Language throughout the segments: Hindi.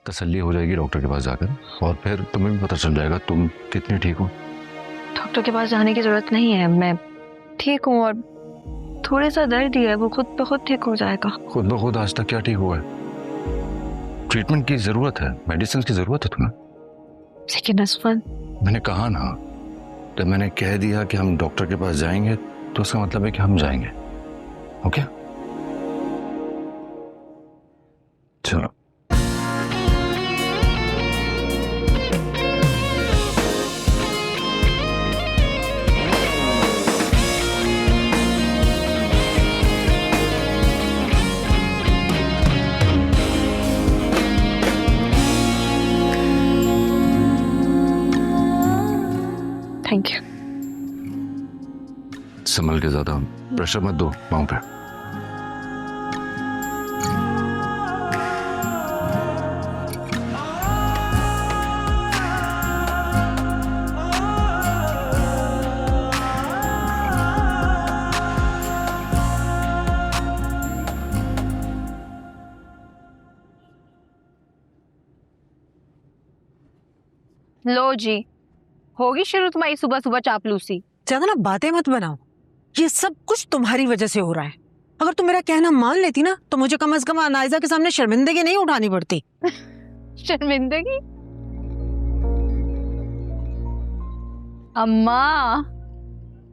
तसल्ली हो जाएगी डॉक्टर के पास जाकर, और फिर तुम्हें भी पता चल जाएगा तुम कितनी ठीक हो। डॉक्टर के पास जाने की जरूरत नहीं है, मैं ठीक हूँ और थोड़ा सा दर्द ही है, वो खुद ब खुद ठीक हो जाएगा। खुद ब खुद आज तक क्या ठीक हुआ है? ट्रीटमेंट की जरूरत है, मेडिसिन की जरूरत है तुम्हें। लेकिन असफन, मैंने कहा ना, जब मैंने कह दिया कि हम डॉक्टर के पास जाएंगे तो उसका मतलब है कि हम जाएंगे। ओके चलो। Thank you. संभल के, ज्यादा प्रेशर मत दो पाँव पे। लो जी, होगी शुरू तुम्हारी सुबह सुबह चापलूसी। ज्यादा ना बातें मत बनाओ, ये सब कुछ तुम्हारी वजह से हो रहा है। अगर तुम मेरा कहना मान लेती ना तो मुझे कम से कम अनाइजा के सामने शर्मिंदगी नहीं उठानी पड़ती। शर्मिंदगी? अम्मा,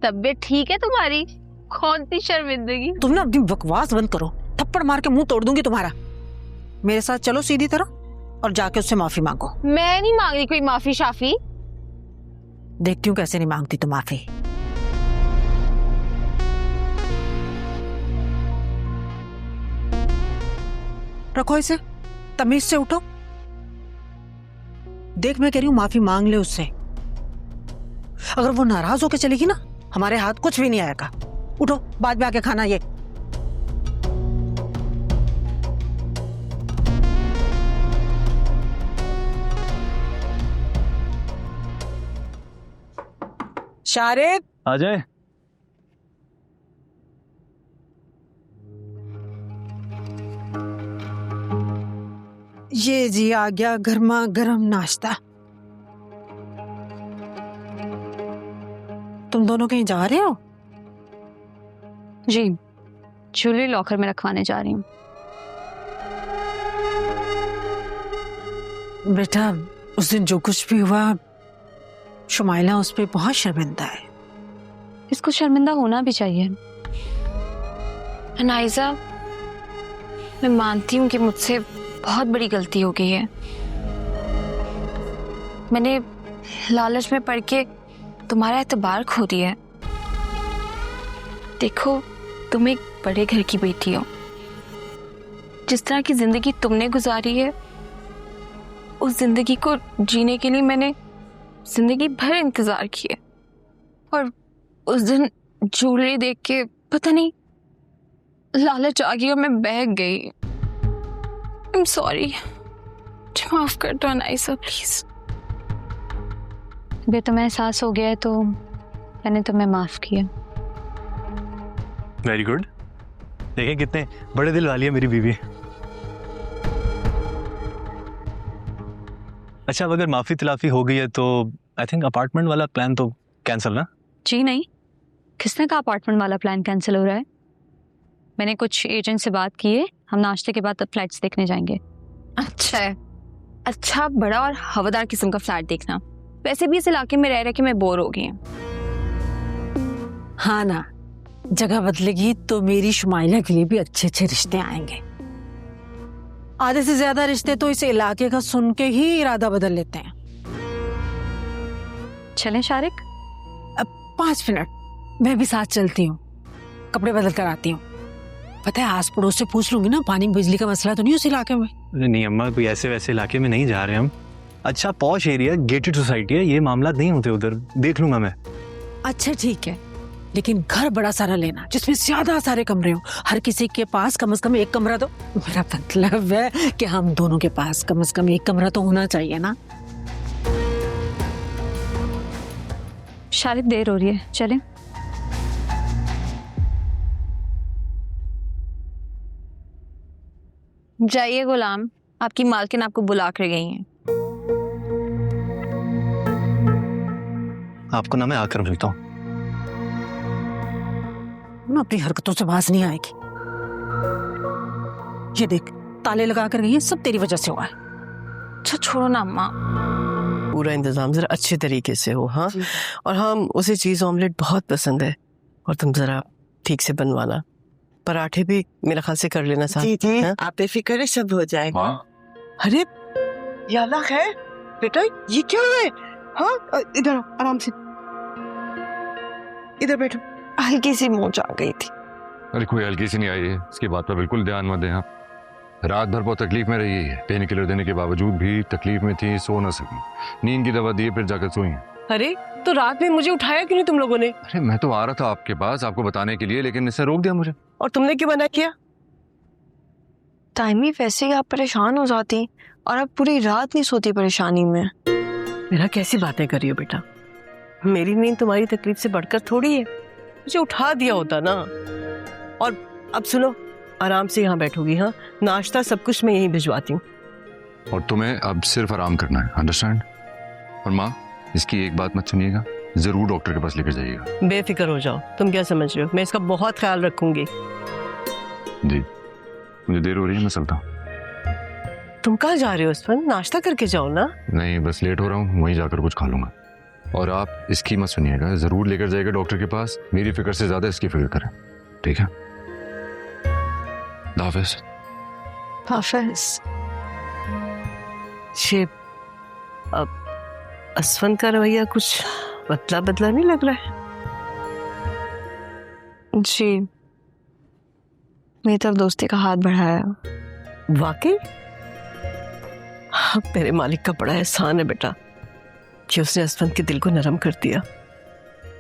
तबीयत ठीक है तुम्हारी? कौन सी शर्मिंदगी? तुम ना अपनी बकवास बंद करो, थप्पड़ मार के मुंह तोड़ दूंगी तुम्हारा। मेरे साथ चलो सीधी तरह और जाके उससे माफी मांगो। मैं नहीं मांग रही कोई माफी शाफी। देखती हूँ कैसे नहीं मांगती तुम माफी। रखो इसे, तमीज से उठो। देख मैं कह रही हूँ माफी मांग ले उससे। अगर वो नाराज होकर चलेगी ना, हमारे हाथ कुछ भी नहीं आएगा। उठो, बाद में आके खाना। ये शारिद, आ जाए। ये जी आ गया गर्मा गर्म नाश्ता। तुम दोनों कहीं जा रहे हो? जी, ज्वेलरी लॉकर में रखवाने जा रही हूँ। बेटा, उस दिन जो कुछ भी हुआ, शुमाइला उस पर बहुत शर्मिंदा है। इसको शर्मिंदा होना भी चाहिए। अनाइजा, मैं मानती हूँ कि मुझसे बहुत बड़ी गलती हो गई है। मैंने लालच में पड़ के तुम्हारा एतबार खो दिया है। देखो, तुम एक बड़े घर की बेटी हो। जिस तरह की जिंदगी तुमने गुजारी है, उस जिंदगी को जीने के लिए मैंने जिंदगी भर इंतजार किया। और उस दिन ज्वेलरी देख के पता नहीं लालच आ गई और मैं बहक गई। आई एम सॉरी, माफ कर दो अनाइसा प्लीज। अभी तुम्हें एहसास हो गया है तो मैंने तुम्हें माफ किया। Very good. देखें कितने बड़े दिल वाली है मेरी बीवी। अच्छा, अब अगर माफी तिलाफी हो गई है तो आई थिंक अपार्टमेंट वाला प्लान तो कैंसिल ना? जी नहीं, किसने कहा अपार्टमेंट वाला प्लान कैंसिल हो रहा है? मैंने कुछ एजेंट से बात की है, हम नाश्ते के बाद फ्लैट्स देखने जाएंगे। अच्छा है, अच्छा बड़ा और हवादार किस्म का फ्लैट देखना। वैसे भी इस इलाके में रह रहे कि मैं बोर हो गई हूँ। हाँ ना, जगह बदलेगी तो मेरी शुमाइला के लिए भी अच्छे अच्छे रिश्ते आएंगे। आधे से ज्यादा रिश्ते तो इस इलाके का सुन के ही इरादा बदल लेते हैं। चलें शारिक? अब 5 मिनट, मैं भी साथ चलती हूँ, कपड़े बदल कर आती हूँ। पता है, आस पड़ोस से पूछ लूंगी ना, पानी बिजली का मसला तो नहीं उस इलाके में? नहीं अम्मा, कोई ऐसे वैसे इलाके में नहीं जा रहे हम। अच्छा पॉश एरिया, गेटेड सोसाइटी है, ये मामला नहीं होते उधर, देख लूंगा मैं। अच्छा ठीक है, लेकिन घर बड़ा सारा लेना जिसमें ज्यादा सारे कमरे हो। हर किसी के पास कम से कम एक कमरा तो, मेरा मतलब है कि हम दोनों के पास कम से कम एक कमरा तो होना चाहिए ना। शारिक, देर हो रही है, चलें? जाइए गुलाम, आपकी मालकिन आपको बुला कर गई हैं। आपको ना मैं आकर मिलता हूँ। मैं अपनी हरकतों से बाज नहीं आएगी। ये देख, ताले लगा कर गई है, सब तेरी वजह से हुआ है। अच्छा छोड़ो ना अम्मा। पूरा इंतजाम जरा अच्छे तरीके से हो। हाँ, और हाँ, उसे चीज ऑमलेट बहुत पसंद है, और तुम जरा ठीक से बनवाना। पराठे भी मेरा ख्याल से कर लेना साथ। जी जी, हाँ? आप बेफिक्र है, सब हो जाएगा। अरे या अल्लाह खैर बेटा, ये क्या है? हाँ, इधर आओ, आराम से इधर बैठो। हल्की सी मोच आ गई थी। अरे कोई हल्की सी नहीं आई है, इसकी बात पर बिल्कुल ध्यान मत दें। हाँ, रात भर बहुत तकलीफ में रही है, पेन किलर देने के बावजूद भी तकलीफ में थी, सो न सकी। नींद की दवा दी फिर जाकर सोई हैं। अरे, तो रात में मुझे उठाया क्यों नहीं तुम लोगों ने? अरे मैं तो आ रहा था आपके पास आपको बताने के लिए, लेकिन इसने रोक दिया मुझे। और तुमने क्यों मना किया? टाइमी वैसे ही आप परेशान हो जाती और आप पूरी रात नहीं सोती परेशानी में। मेरा कैसी बातें कर रही हो बेटा? मेरी नींद तुम्हारी तकलीफ से बढ़कर थोड़ी है, मुझे उठा दिया होता ना। और अब सुनो, आराम से यहाँ बैठोगी। हाँ, नाश्ता सब कुछ मैं यहीं भिजवाती हूँ। और तुम्हें अब सिर्फ आराम करना है, अंडरस्टैंड? और माँ, इसकी एक बात मत सुनिएगा, जरूर डॉक्टर के पास लेकर जाइएगा। बेफिक्र हो जाओ, तुम क्या समझ रहे हो, मैं इसका बहुत ख्याल रखूंगी। जी, मुझे देर हो रही है, मैं चलता हूँ। तुम कहाँ जा रहे हो अस्फन? नाश्ता करके जाओ ना। नहीं, बस लेट हो रहा हूँ, वहीं जाकर कुछ खा लूंगा। और आप इसकी मत सुनिएगा, जरूर लेकर जाइएगा डॉक्टर के पास। मेरी फिक्र से ज्यादा इसकी फिक्र करें, ठीक है? हाफिज। हाफिज। ये अब अस्फन का रवैया कुछ बदला बदला नहीं लग रहा है। जी, मेरी तरफ दोस्ती का हाथ बढ़ाया। वाकई मेरे मालिक का बड़ा एहसान है बेटा कि उसने अस्फन के दिल को नरम कर दिया।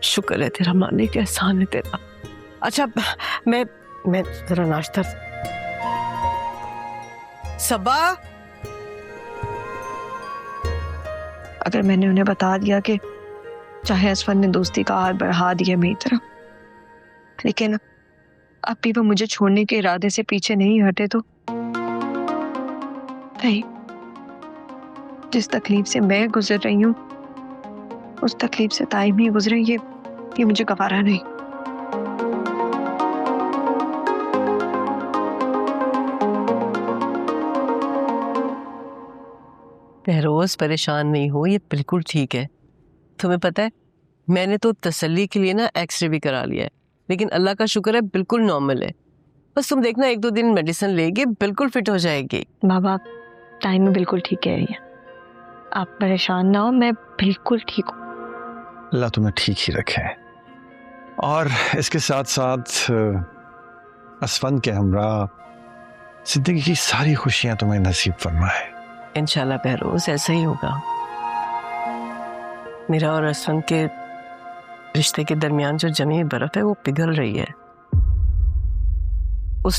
शुक्र है तेरा मालिक, एहसान है तेरा। अच्छा, मैं जरा नाश्ता। सबा, अगर मैंने उन्हें बता दिया कि चाहे असफन ने दोस्ती का हाथ बढ़ा दिया मेरी तरफ, लेकिन अब भी वो मुझे छोड़ने के इरादे से पीछे नहीं हटे, तो नहीं, जिस तकलीफ से मैं गुजर रही हूँ उस तकलीफ से ताइम ही गुजरे, ये मुझे गवारा नहीं। बहरोज परेशान नहीं हो, ये बिल्कुल ठीक है। तुम्हें पता है, मैंने तो तसल्ली के लिए ना एक्सरे भी करा लिया है, लेकिन अल्लाह का शुक्र है बिल्कुल नॉर्मल है। बस तुम देखना, 1-2 दिन मेडिसिन लेगी, बिल्कुल फिट हो जाएगी। माँ बाप टाइम में बिल्कुल ठीक कह रही है, आप परेशान ना हो, मैं बिल्कुल ठीक हूँ। अल्लाह तुम्हें ठीक ही रखे। और इसके साथ साथ असफन के हमरा जिंदगी की सारी खुशियां तुम्हें नसीब फरमाए। इंशाल्लाह बहरोज ऐसा ही होगा। मेरा और असफन के रिश्ते के दरमियान जो जमी बर्फ है वो पिघल रही है।